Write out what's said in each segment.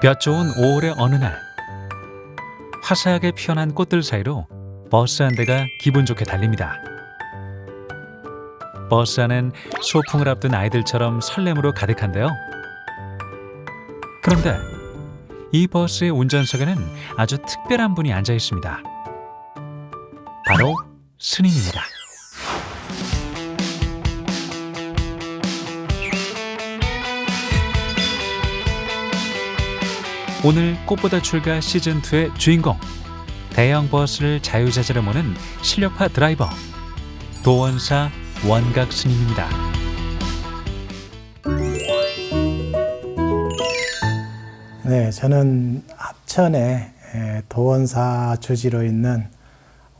볕 좋은 5월의 어느 날, 화사하게 피어난 꽃들 사이로 버스 한 대가 기분 좋게 달립니다. 버스 안은 소풍을 앞둔 아이들처럼 설렘으로 가득한데요. 그런데 이 버스의 운전석에는 아주 특별한 분이 앉아 있습니다. 바로 스님입니다. 오늘 꽃보다 출가 시즌2의 주인공, 대형 버스를 자유자재로 모는 실력파 드라이버, 도원사 원각 스님입니다. 네, 저는 합천에 도원사 주지로 있는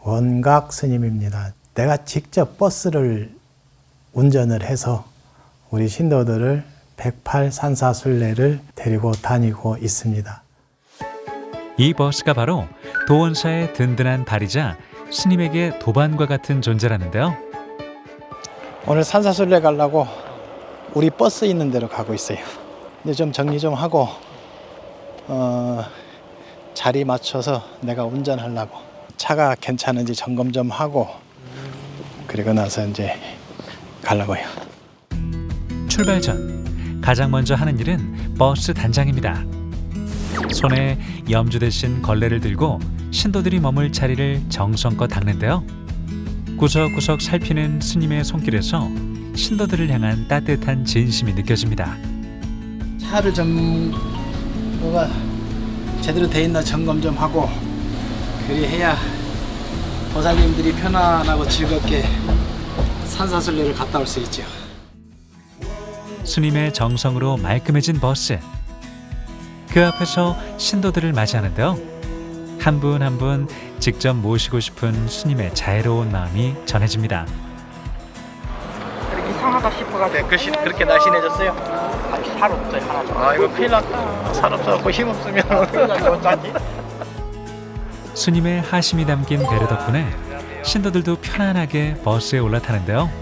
원각 스님입니다. 내가 직접 버스를 운전을 해서 우리 신도들을 108산사순례를 데리고 다니고 있습니다. 이 버스가 바로 도원사의 든든한 발이자 스님에게 도반과 같은 존재라는데요. 오늘 산사순례 가려고 우리 버스 있는 데로 가고 있어요. 이제 좀 정리 좀 하고 자리 맞춰서 내가 운전하려고, 차가 괜찮은지 점검 좀 하고 그리고 나서 이제 가려고요. 출발 전 가장 먼저 하는 일은 버스 단장입니다. 손에 염주 대신 걸레를 들고 신도들이 머물 자리를 정성껏 닦는데요. 구석구석 살피는 스님의 손길에서 신도들을 향한 따뜻한 진심이 느껴집니다. 차를 좀 뭐가 제대로 돼 있나 점검 좀 하고, 그리 해야 보살님들이 편안하고 즐겁게 산사순례를 갔다 올 수 있죠. 스님의 정성으로 말끔해진 버스. 그 앞에서 신도들을 맞이하는데요. 한 분 한 분 직접 모시고 싶은 스님의 자애로운 마음이 전해집니다. 이상하다 싶어가지고. 그렇게 날씬해졌어요? 아니, 살 없어요, 하나도. 아, 이거 큰일 났다. 살 없어갖고 힘 없으면 어쩌지? 스님의 하심이 담긴 배려 덕분에 신도들도 편안하게 버스에 올라타는데요.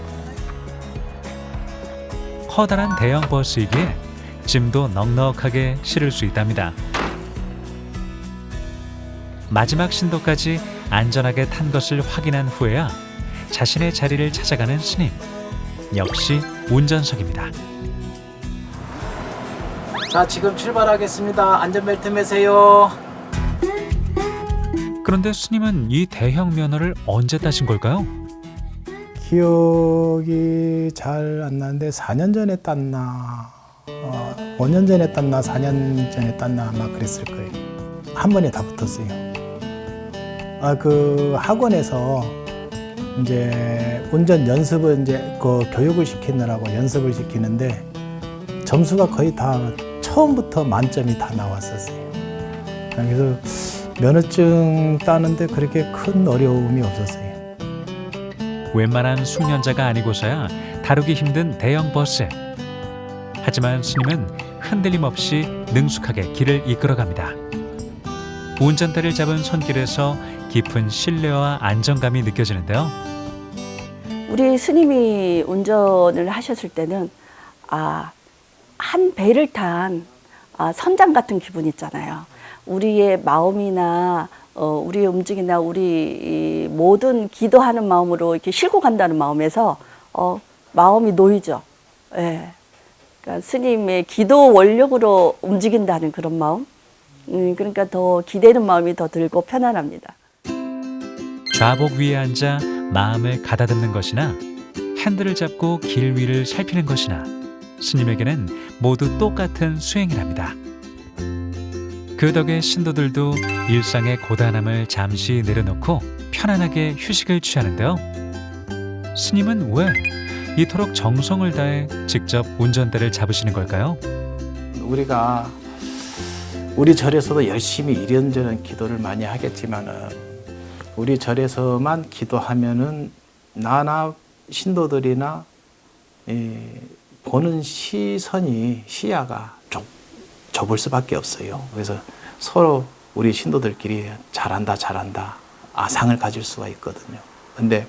커다란 대형 버스이기에 짐도 넉넉하게 실을 수 있답니다. 마지막 신도까지 안전하게 탄 것을 확인한 후에야 자신의 자리를 찾아가는 스님. 역시 운전석입니다. 자, 지금 출발하겠습니다. 안전벨트 매세요. 그런데 스님은 이 대형 면허를 언제 따신 걸까요? 기억이 잘 안 나는데 4년 전에 땄나 5년 전에 땄나 4년 전에 땄나 아마 그랬을 거예요. 한 번에 다 붙었어요. 그 학원에서 이제 운전 연습을 이제 그 교육을 시키느라고 연습을 시키는데 점수가 거의 다 처음부터 만점이 다 나왔었어요. 그래서 면허증 따는데 그렇게 큰 어려움이 없었어요. 웬만한 숙련자가 아니고서야 다루기 힘든 대형 버스. 하지만 스님은 흔들림 없이 능숙하게 길을 이끌어갑니다. 운전대를 잡은 손길에서 깊은 신뢰와 안정감이 느껴지는데요. 우리 스님이 운전을 하셨을 때는 한 배를 탄 선장 같은 기분 있잖아요. 우리의 마음이나 우리의 움직임이나 우리 모든 기도하는 마음으로 이렇게 싣고 간다는 마음에서 마음이 놓이죠. 예. 그러니까 스님의 기도 원력으로 움직인다는 그런 마음. 그러니까 더 기대는 마음이 더 들고 편안합니다. 좌복 위에 앉아 마음을 가다듬는 것이나 핸들을 잡고 길 위를 살피는 것이나 스님에게는 모두 똑같은 수행이랍니다. 그 덕에 신도들도 일상의 고단함을 잠시 내려놓고 편안하게 휴식을 취하는데요. 스님은 왜 이토록 정성을 다해 직접 운전대를 잡으시는 걸까요? 우리가 우리 절에서도 열심히 이런저런 기도를 많이 하겠지만은 우리 절에서만 기도하면은 나나 신도들이나 보는 시야가 좁을 수밖에 없어요. 그래서 서로 우리 신도들끼리 잘한다 아상을 가질 수가 있거든요. 근데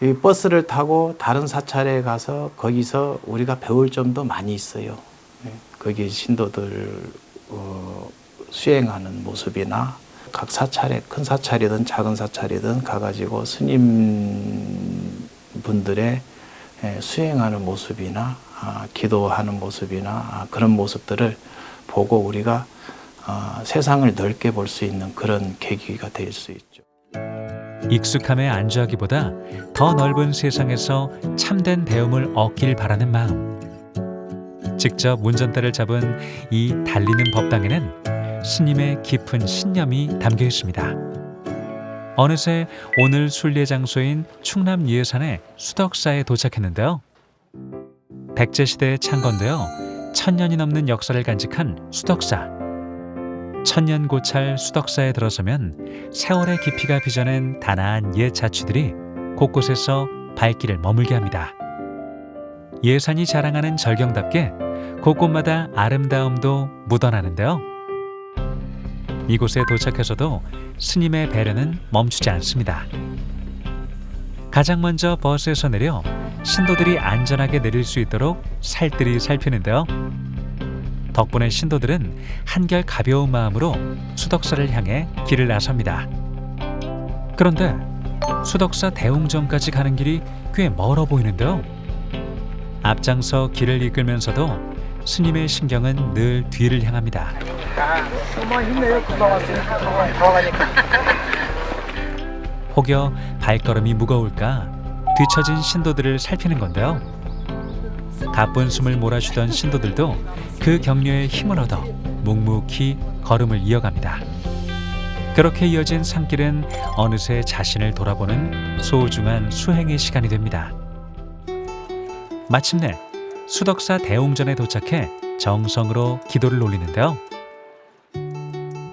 이 버스를 타고 다른 사찰에 가서 거기서 우리가 배울 점도 많이 있어요. 거기 신도들 수행하는 모습이나 각 사찰에 큰 사찰이든 작은 사찰이든 가가지고 스님분들의 수행하는 모습이나 기도하는 모습이나 그런 모습들을 보고 우리가 세상을 넓게 볼 수 있는 그런 계기가 될 수 있죠. 익숙함에 안주하기보다 더 넓은 세상에서 참된 배움을 얻길 바라는 마음. 직접 운전대를 잡은 이 달리는 법당에는 스님의 깊은 신념이 담겨 있습니다. 어느새 오늘 순례 장소인 충남 예산의 수덕사에 도착했는데요. 백제시대에 창건되어 1000년이 넘는 역사를 간직한 수덕사. 천년고찰 수덕사에 들어서면 세월의 깊이가 빚어낸 단아한 옛 자취들이 곳곳에서 발길을 머물게 합니다. 예산이 자랑하는 절경답게 곳곳마다 아름다움도 묻어나는데요. 이곳에 도착해서도 스님의 배려는 멈추지 않습니다. 가장 먼저 버스에서 내려 신도들이 안전하게 내릴 수 있도록 살뜰히 살피는데요. 덕분에 신도들은 한결 가벼운 마음으로 수덕사를 향해 길을 나섭니다. 그런데 수덕사 대웅전까지 가는 길이 꽤 멀어 보이는데요. 앞장서 길을 이끌면서도 스님의 신경은 늘 뒤를 향합니다. 정말 힘내요. 들어가니까. 혹여 발걸음이 무거울까 뒤처진 신도들을 살피는 건데요. 가쁜 숨을 몰아주던 신도들도 그 격려에 힘을 얻어 묵묵히 걸음을 이어갑니다. 그렇게 이어진 산길은 어느새 자신을 돌아보는 소중한 수행의 시간이 됩니다. 마침내 수덕사 대웅전에 도착해 정성으로 기도를 올리는데요.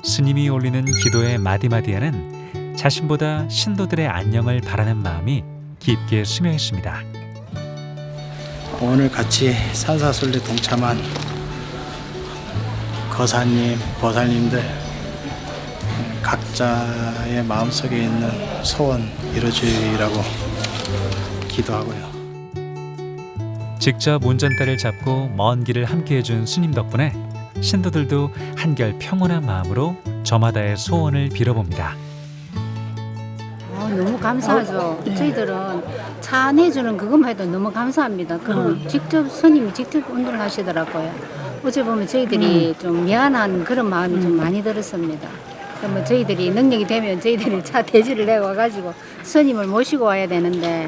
스님이 올리는 기도의 마디마디에는 자신보다 신도들의 안녕을 바라는 마음이 깊게 스며 있습니다. 오늘 같이 산사순례 동참한 거사님, 보살님들 각자의 마음속에 있는 소원 이루어지라고 기도하고요. 직접 운전대를 잡고 먼 길을 함께 해준 스님 덕분에 신도들도 한결 평온한 마음으로 저마다의 소원을 빌어봅니다. 너무 감사하죠. 저희들은 차 안내주는 그것만 해도 너무 감사합니다. 그리고 직접 스님이 직접 운전을 하시더라고요. 어제 보면 저희들이 좀 미안한 그런 마음이 좀 많이 들었습니다. 그러면 저희들이 능력이 되면 저희들이 차 대지를 내와가지고 스님을 모시고 와야 되는데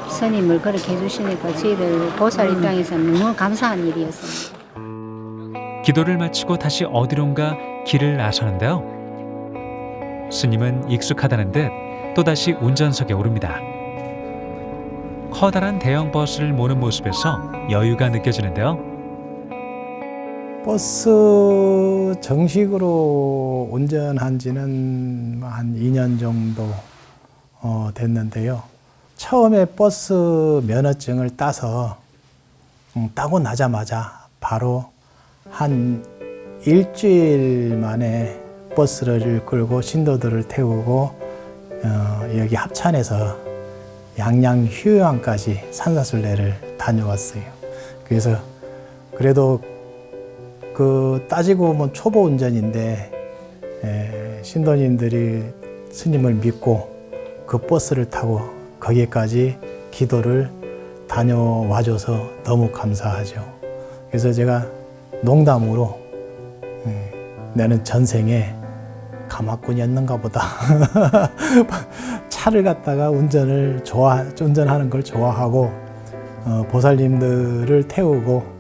스님을 그렇게 해주시니까 저희들 보살 입장에서는 너무 감사한 일이었습니다. 기도를 마치고 다시 어디론가 길을 나서는데요. 스님은 익숙하다는 듯 또다시 운전석에 오릅니다. 커다란 대형 버스를 모는 모습에서 여유가 느껴지는데요. 버스 정식으로 운전한 지는 한 2년 정도 됐는데요. 처음에 버스 면허증을 따서 따고 나자마자 바로 한 일주일 만에 버스를 끌고 신도들을 태우고 여기 합천에서 양양 휴양까지 산사순례를 다녀왔어요. 그래서 그래도 그 따지고 보면 초보 운전인데 신도님들이 스님을 믿고 그 버스를 타고 거기까지 기도를 다녀와줘서 너무 감사하죠. 그래서 제가 농담으로 나는 전생에 가마꾼이었는가 보다. 차를 갖다가 운전하는 걸 좋아하고 보살님들을 태우고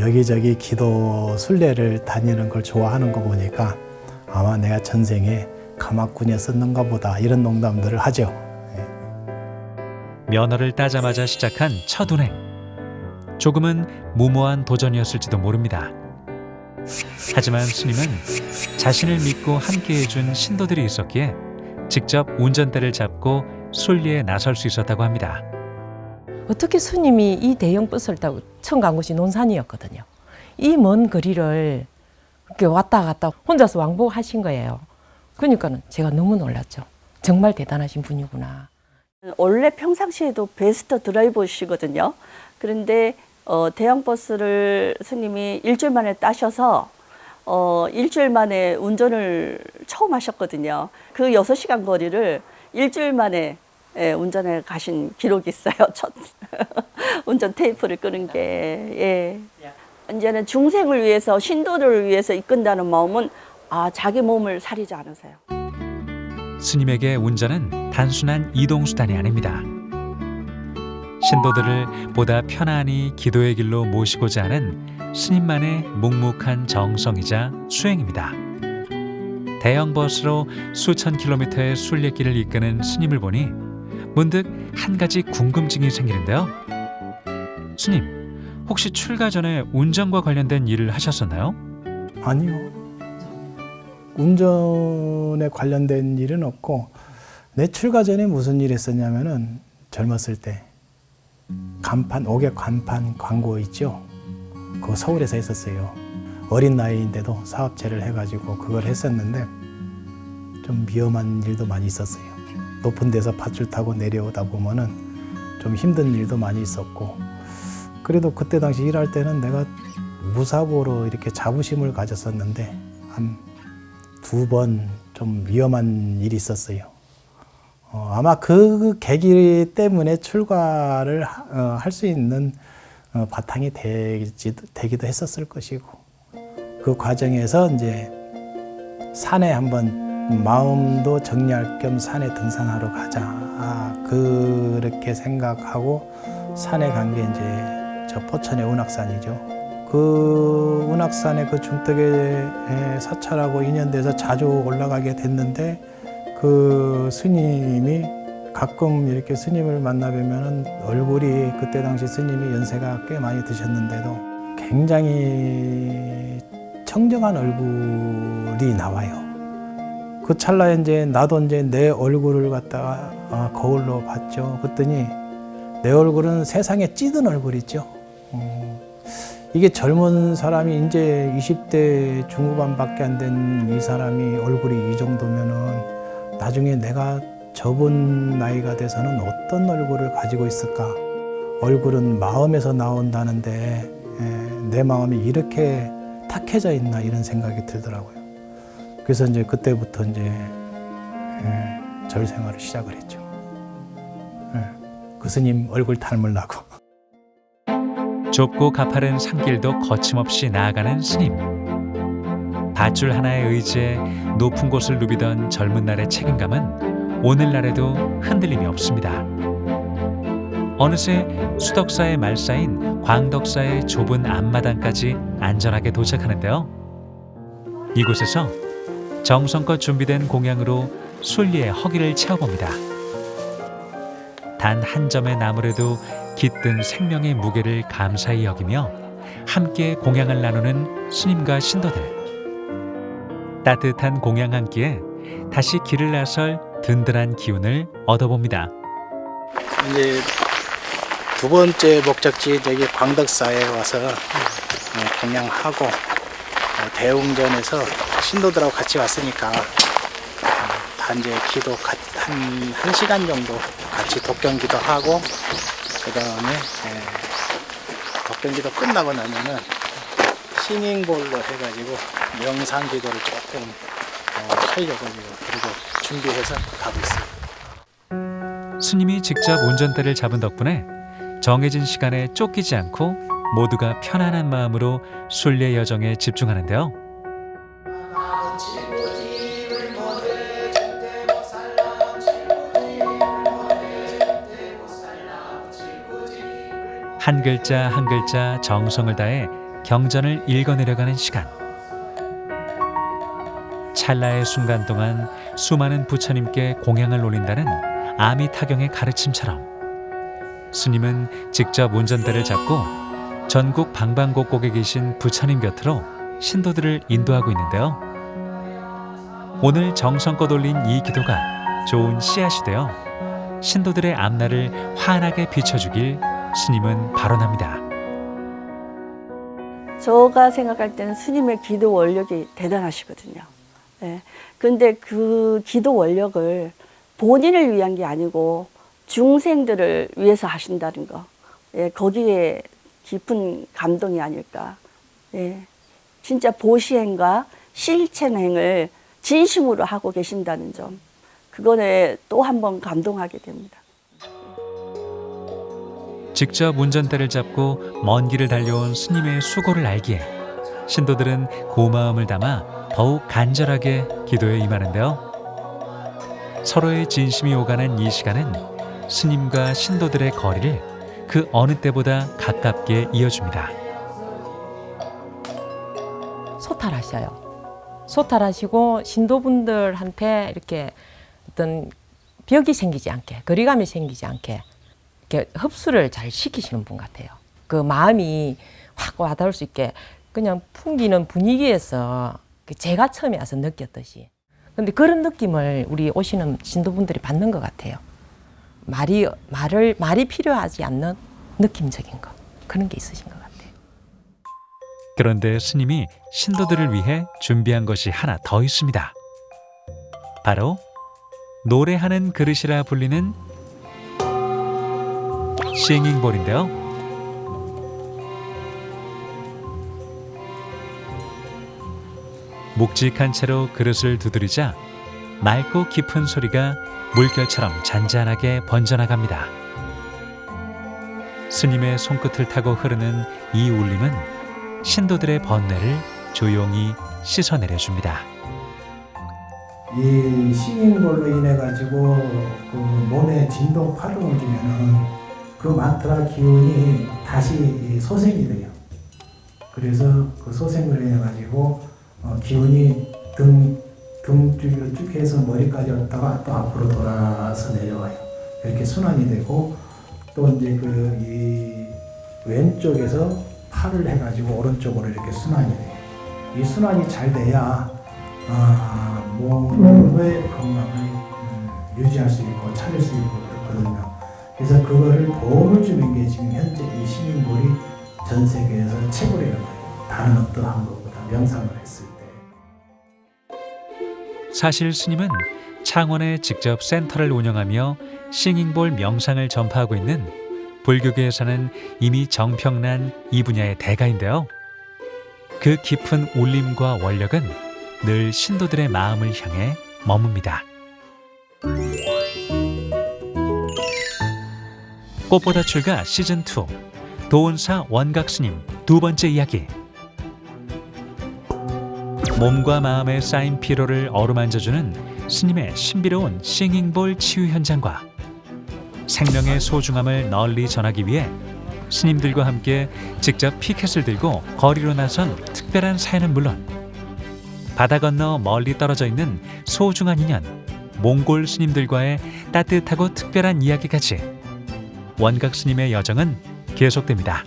여기저기 기도 순례를 다니는 걸 좋아하는 거 보니까 아마 내가 전생에 가마꾼이었었는가 보다 이런 농담들을 하죠. 면허를 따자마자 시작한 첫 운행. 조금은 무모한 도전이었을지도 모릅니다. 하지만 스님은 자신을 믿고 함께 해준 신도들이 있었기에 직접 운전대를 잡고 순리에 나설 수 있었다고 합니다. 어떻게 스님이 이 대형 버스를 타고 처음 간 곳이 논산이었거든요. 이 먼 거리를 이렇게 왔다 갔다 혼자서 왕복하신 거예요. 그러니까는 제가 너무 놀랐죠. 정말 대단하신 분이구나. 원래 평상시에도 베스트 드라이버시거든요. 그런데 대형 버스를 스님이 일주일 만에 따셔서 일주일 만에 운전을 처음 하셨거든요. 그 6시간 거리를 일주일 만에 운전해 가신 기록이 있어요. 첫 운전 테이프를 끄는 게. 예. 이제는 중생을 위해서, 신도를 위해서 이끈다는 마음은 자기 몸을 사리지 않으세요. 스님에게 운전은 단순한 이동수단이 아닙니다. 신도들을 보다 편안히 기도의 길로 모시고자 하는 스님만의 묵묵한 정성이자 수행입니다. 대형 버스로 수천 킬로미터의 순례길을 이끄는 스님을 보니 문득 한 가지 궁금증이 생기는데요. 스님, 혹시 출가 전에 운전과 관련된 일을 하셨었나요? 아니요. 운전에 관련된 일은 없고, 내 출가 전에 무슨 일 했었냐면은 젊었을 때 간판, 옥외 간판 광고 있죠? 그거 서울에서 했었어요. 어린 나이인데도 사업체를 해가지고 그걸 했었는데 좀 위험한 일도 많이 있었어요. 높은 데서 밧줄 타고 내려오다 보면은 좀 힘든 일도 많이 있었고, 그래도 그때 당시 일할 때는 내가 무사고로 이렇게 자부심을 가졌었는데 한 2번 좀 위험한 일이 있었어요. 아마 그 계기 때문에 출가를 할 수 있는 바탕이 되기도 했었을 것이고, 그 과정에서 이제 산에 한번 마음도 정리할 겸 산에 등산하러 가자, 그렇게 생각하고 산에 간 게 이제 저 포천의 운악산이죠. 그 운악산의 그 중턱에 사찰하고 인연돼서 자주 올라가게 됐는데, 그 스님이 가끔 이렇게 스님을 만나 뵈면은 얼굴이, 그때 당시 스님이 연세가 꽤 많이 드셨는데도 굉장히 청정한 얼굴이 나와요. 그 찰나에 이제 나도 이제 내 얼굴을 갖다가 거울로 봤죠. 그랬더니 내 얼굴은 세상에 찌든 얼굴이죠. 이게 젊은 사람이 이제 20대 중후반밖에 안 된 이 사람이 얼굴이 이 정도면은 나중에 내가 저번 나이가 돼서는 어떤 얼굴을 가지고 있을까? 얼굴은 마음에서 나온다는데 내 마음이 이렇게 탁해져 있나, 이런 생각이 들더라고요. 그래서 이제 그때부터 이제 절 생활을 시작을 했죠. 그 스님 얼굴 닮으려고. 좁고 가파른 산길도 거침없이 나아가는 스님. 밧줄 하나에 의지해 높은 곳을 누비던 젊은 날의 책임감은 오늘날에도 흔들림이 없습니다. 어느새 수덕사의 말사인 광덕사의 좁은 앞마당까지 안전하게 도착하는데요. 이곳에서 정성껏 준비된 공양으로 순리의 허기를 채워봅니다. 단 한 점의 나무래도 깃든 생명의 무게를 감사히 여기며 함께 공양을 나누는 스님과 신도들. 따뜻한 공양 한 끼에 다시 길을 나설 든든한 기운을 얻어봅니다. 이제 두 번째 목적지 여기 광덕사에 와서 공양하고, 대웅전에서 신도들하고 같이 왔으니까 다 이제 기도 한 시간 정도 같이 독경기도 하고, 그 다음에 독경기도 끝나고 나면은 싱잉볼로 해가지고 명상기도를 조금 하려고 그리고 준비해서 가고 있어요. 스님이 직접 운전대를 잡은 덕분에 정해진 시간에 쫓기지 않고 모두가 편안한 마음으로 순례 여정에 집중하는데요. 한 글자 한 글자 정성을 다해 경전을 읽어내려가는 시간. 찰나의 순간 동안 수많은 부처님께 공양을 올린다는 아미타경의 가르침처럼 스님은 직접 운전대를 잡고 전국 방방곡곡에 계신 부처님 곁으로 신도들을 인도하고 있는데요. 오늘 정성껏 올린 이 기도가 좋은 씨앗이 되어 신도들의 앞날을 환하게 비춰주길 스님은 발언합니다. 제가 생각할 때는 스님의 기도 원력이 대단하시거든요. 근데 그 기도 원력을 본인을 위한 게 아니고 중생들을 위해서 하신다는 거, 거기에 깊은 감동이 아닐까. 예. 진짜 보시행과 실천행을 진심으로 하고 계신다는 점, 그거에 또 한 번 감동하게 됩니다. 직접 운전대를 잡고 먼 길을 달려온 스님의 수고를 알기에 신도들은 고마움을 담아 더욱 간절하게 기도에 임하는데요. 서로의 진심이 오가는 이 시간은 스님과 신도들의 거리를 그 어느 때보다 가깝게 이어줍니다. 소탈하셔요. 소탈하시고 신도분들한테 이렇게 어떤 벽이 생기지 않게, 거리감이 생기지 않게 이렇게 흡수를 잘 시키시는 분 같아요. 그 마음이 확 와닿을 수 있게 그냥 풍기는 분위기에서 제가 처음에 와서 느꼈듯이. 근데 그런 느낌을 우리 오시는 신도분들이 받는 것 같아요. 말이 필요하지 않는 느낌적인 거, 그런 게 있으신 것 같아요. 그런데 스님이 신도들을 위해 준비한 것이 하나 더 있습니다. 바로 노래하는 그릇이라 불리는 싱잉볼인데요. 묵직한 채로 그릇을 두드리자 맑고 깊은 소리가 물결처럼 잔잔하게 번져나갑니다. 스님의 손끝을 타고 흐르는 이 울림은 신도들의 번뇌를 조용히 씻어내려줍니다. 이 싱잉볼로 인해 가지고 그 몸에 진동 파동을 주면은 그 만트라 기운이 다시 소생이 돼요. 그래서 그 소생을 인해 가지고 기운이 등줄기로 쭉 해서 머리까지 왔다가 또 앞으로 돌아서 내려와요. 이렇게 순환이 되고 또 이제 이 왼쪽에서 팔을 해가지고 오른쪽으로 이렇게 순환이 돼요. 이 순환이 잘 돼야 몸의 건강을 유지할 수 있고 찾을 수 있고 그렇거든요. 그래서 그거를 도움을 주는 게 지금 현재 이 싱잉볼이 전 세계에서 최고라는 거예요. 다른 어떠한 것보다 명상을 했을 때. 사실 스님은 창원에 직접 센터를 운영하며 싱잉볼 명상을 전파하고 있는 불교계에서는 이미 정평난 이 분야의 대가인데요. 그 깊은 울림과 원력은 늘 신도들의 마음을 향해 머뭅니다. 꽃보다 출가 시즌2 도운사 원각스님 두 번째 이야기. 몸과 마음에 쌓인 피로를 어루만져주는 스님의 신비로운 싱잉볼 치유 현장과 생명의 소중함을 널리 전하기 위해 스님들과 함께 직접 피켓을 들고 거리로 나선 특별한 사연은 물론 바다 건너 멀리 떨어져 있는 소중한 인연, 몽골 스님들과의 따뜻하고 특별한 이야기까지 원각 스님의 여정은 계속됩니다.